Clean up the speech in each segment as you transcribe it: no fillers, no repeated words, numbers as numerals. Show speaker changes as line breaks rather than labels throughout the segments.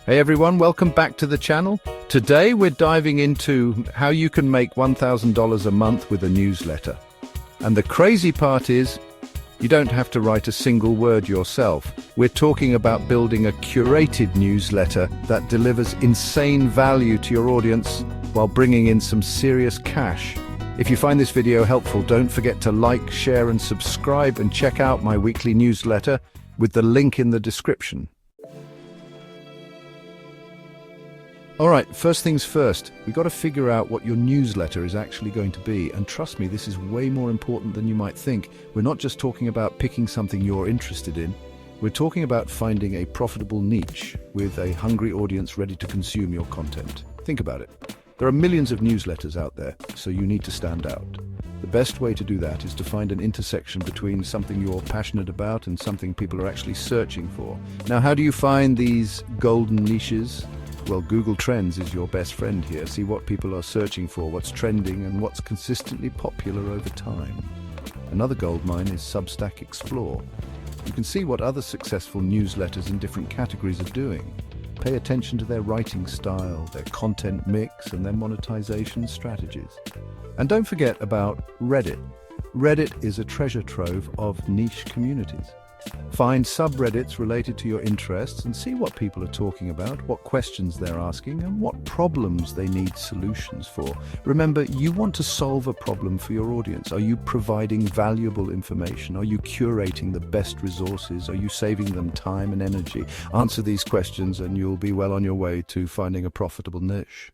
Hey everyone, welcome back to the channel. Today we're diving into how you can make $1,000 a month with a newsletter. And the crazy part is, you don't have to write a single word yourself. We're talking about building a curated newsletter that delivers insane value to your audience while bringing in some serious cash. If you find this video helpful, don't forget to like, share and subscribe, and check out my weekly newsletter with the link in the description. All right, first things first, we've got to figure out what your newsletter is actually going to be. And trust me, this is way more important than you might think. We're not just talking about picking something you're interested in. We're talking about finding a profitable niche with a hungry audience ready to consume your content. Think about it. There are millions of newsletters out there, so you need to stand out. The best way to do that is to find an intersection between something you're passionate about and something people are actually searching for. Now, how do you find these golden niches? Well, Google Trends is your best friend here. See what people are searching for, what's trending, and what's consistently popular over time. Another goldmine is Substack Explore. You can see what other successful newsletters in different categories are doing. Pay attention to their writing style, their content mix, and their monetization strategies. And don't forget about Reddit. Reddit is a treasure trove of niche communities. Find subreddits related to your interests and see what people are talking about, what questions they're asking, and what problems they need solutions for. Remember, you want to solve a problem for your audience. Are you providing valuable information? Are you curating the best resources? Are you saving them time and energy? Answer these questions and you'll be well on your way to finding a profitable niche.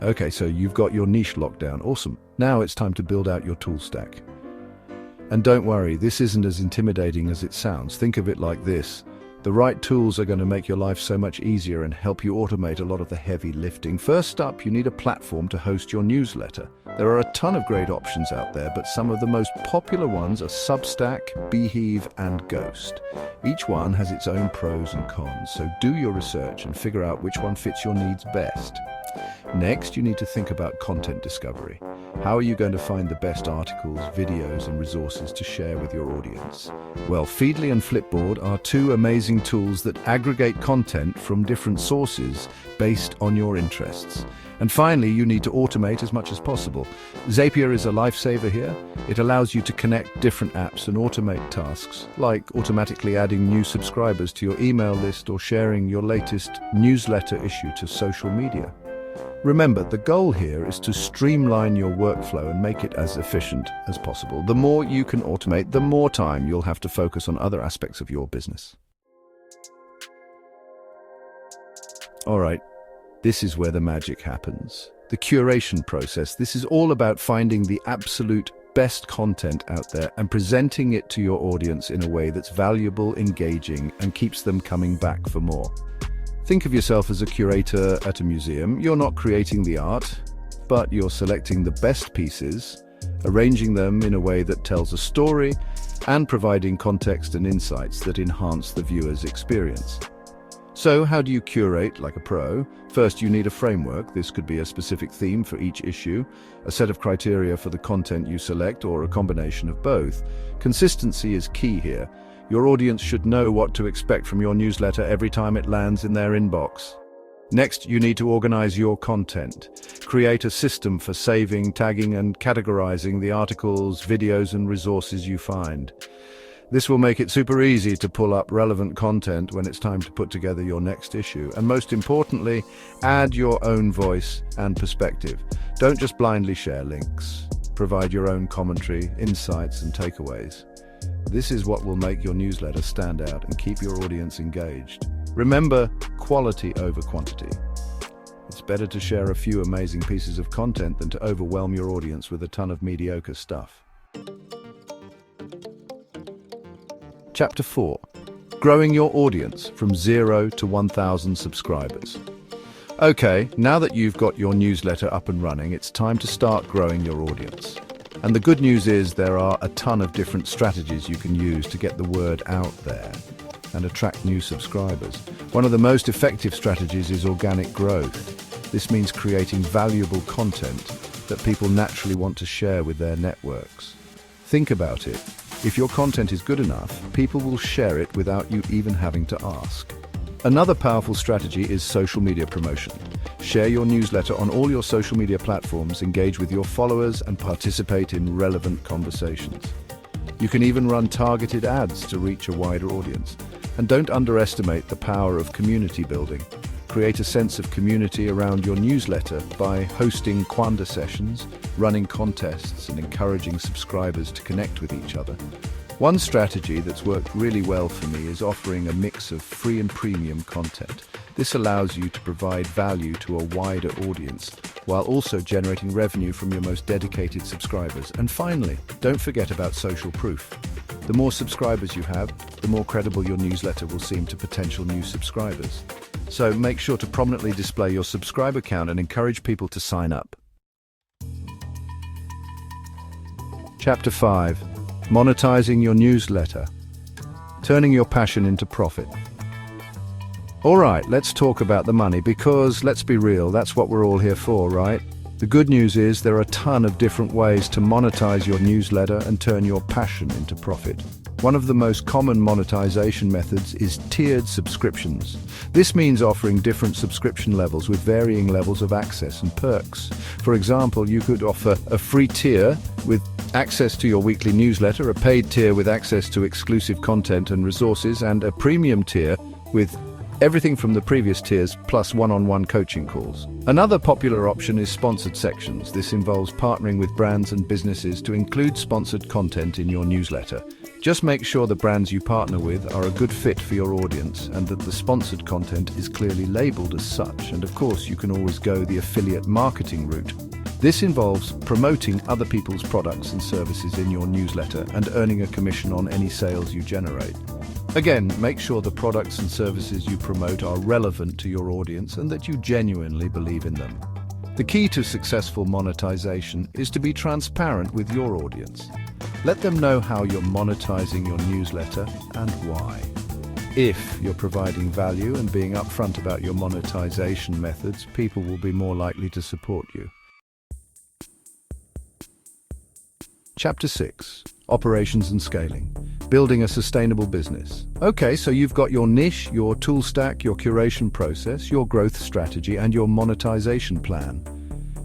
Okay, so you've got your niche locked down. Awesome. Now it's time to build out your tool stack. And don't worry, this isn't as intimidating as it sounds. Think of it like this. The right tools are going to make your life so much easier and help you automate a lot of the heavy lifting. First up, you need a platform to host your newsletter. There are a ton of great options out there, but some of the most popular ones are Substack, Beehive, and Ghost. Each one has its own pros and cons, so do your research and figure out which one fits your needs best. Next, you need to think about content discovery. How are you going to find the best articles, videos, and resources to share with your audience? Well, Feedly and Flipboard are two amazing tools that aggregate content from different sources based on your interests. And finally, you need to automate as much as possible. Zapier is a lifesaver here. It allows you to connect different apps and automate tasks, like automatically adding new subscribers to your email list or sharing your latest newsletter issue to social media. Remember, the goal here is to streamline your workflow and make it as efficient as possible. The more you can automate, the more time you'll have to focus on other aspects of your business. All right, this is where the magic happens. The curation process. This is all about finding the absolute best content out there and presenting it to your audience in a way that's valuable, engaging, and keeps them coming back for more. Think of yourself as a curator at a museum. You're not creating the art, but you're selecting the best pieces, arranging them in a way that tells a story, and providing context and insights that enhance the viewer's experience. So how do you curate like a pro? First, you need a framework. This could be a specific theme for each issue, a set of criteria for the content you select, or a combination of both. Consistency is key here. Your audience should know what to expect from your newsletter every time it lands in their inbox. Next, you need to organize your content. Create a system for saving, tagging, and categorizing the articles, videos, and resources you find. This will make it super easy to pull up relevant content when it's time to put together your next issue. And most importantly, add your own voice and perspective. Don't just blindly share links. Provide your own commentary, insights, and takeaways. This is what will make your newsletter stand out and keep your audience engaged. Remember, quality over quantity. It's better to share a few amazing pieces of content than to overwhelm your audience with a ton of mediocre stuff. Chapter 4. Growing your audience from 0 to 1,000 subscribers. Okay, now that you've got your newsletter up and running, it's time to start growing your audience. And the good news is there are a ton of different strategies you can use to get the word out there and attract new subscribers. One of the most effective strategies is organic growth. This means creating valuable content that people naturally want to share with their networks. Think about it. If your content is good enough, people will share it without you even having to ask. Another powerful strategy is social media promotion. Share your newsletter on all your social media platforms, engage with your followers, and participate in relevant conversations. You can even run targeted ads to reach a wider audience. And don't underestimate the power of community building. Create a sense of community around your newsletter by hosting Quanda sessions, running contests, and encouraging subscribers to connect with each other. One strategy that's worked really well for me is offering a mix of free and premium content. This allows you to provide value to a wider audience, while also generating revenue from your most dedicated subscribers. And finally, don't forget about social proof. The more subscribers you have, the more credible your newsletter will seem to potential new subscribers. So make sure to prominently display your subscriber count and encourage people to sign up. Chapter 5. Monetizing your newsletter. Turning your passion into profit. All right, let's talk about the money because, let's be real, that's what we're all here for, right? The good news is there are a ton of different ways to monetize your newsletter and turn your passion into profit. One of the most common monetization methods is tiered subscriptions. This means offering different subscription levels with varying levels of access and perks. For example, you could offer a free tier with access to your weekly newsletter, a paid tier with access to exclusive content and resources, and a premium tier with everything from the previous tiers plus one-on-one coaching calls. Another popular option is sponsored sections. This involves partnering with brands and businesses to include sponsored content in your newsletter. Just make sure the brands you partner with are a good fit for your audience and that the sponsored content is clearly labeled as such. And of course, you can always go the affiliate marketing route. This involves promoting other people's products and services in your newsletter and earning a commission on any sales you generate. Again, make sure the products and services you promote are relevant to your audience and that you genuinely believe in them. The key to successful monetization is to be transparent with your audience. Let them know how you're monetizing your newsletter and why. If you're providing value and being upfront about your monetization methods, people will be more likely to support you. Chapter 6. Operations and Scaling. Building a sustainable business. Okay, so you've got your niche, your tool stack, your curation process, your growth strategy, and your monetization plan.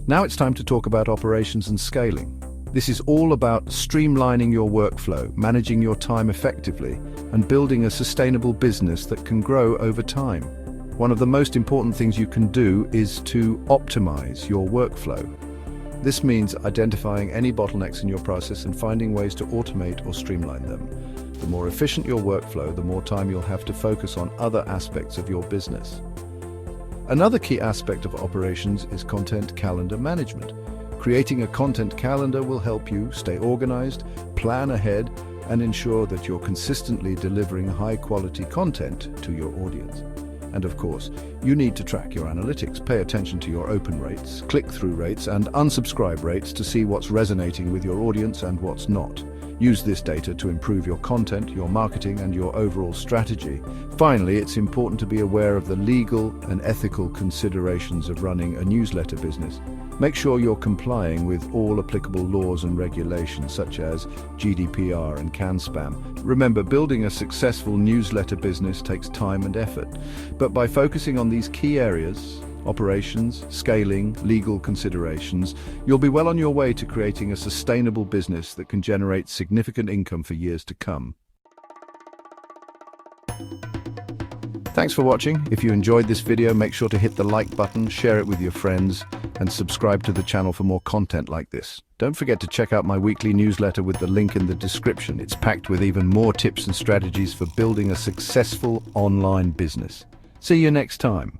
Now it's time to talk about operations and scaling. This is all about streamlining your workflow, managing your time effectively, and building a sustainable business that can grow over time. One of the most important things you can do is to optimize your workflow. This means identifying any bottlenecks in your process and finding ways to automate or streamline them. The more efficient your workflow, the more time you'll have to focus on other aspects of your business. Another key aspect of operations is content calendar management. Creating a content calendar will help you stay organized, plan ahead, and ensure that you're consistently delivering high-quality content to your audience. And of course, you need to track your analytics. Pay attention to your open rates, click-through rates, and unsubscribe rates to see what's resonating with your audience and what's not. Use this data to improve your content, your marketing, and your overall strategy. Finally, it's important to be aware of the legal and ethical considerations of running a newsletter business. Make sure you're complying with all applicable laws and regulations such as GDPR and CAN-SPAM. Remember, building a successful newsletter business takes time and effort. But by focusing on these key areas, operations, scaling, legal considerations, you'll be well on your way to creating a sustainable business that can generate significant income for years to come. Thanks for watching. If you enjoyed this video, make sure to hit the like button, share it with your friends, and subscribe to the channel for more content like this. Don't forget to check out my weekly newsletter with the link in the description. It's packed with even more tips and strategies for building a successful online business. See you next time.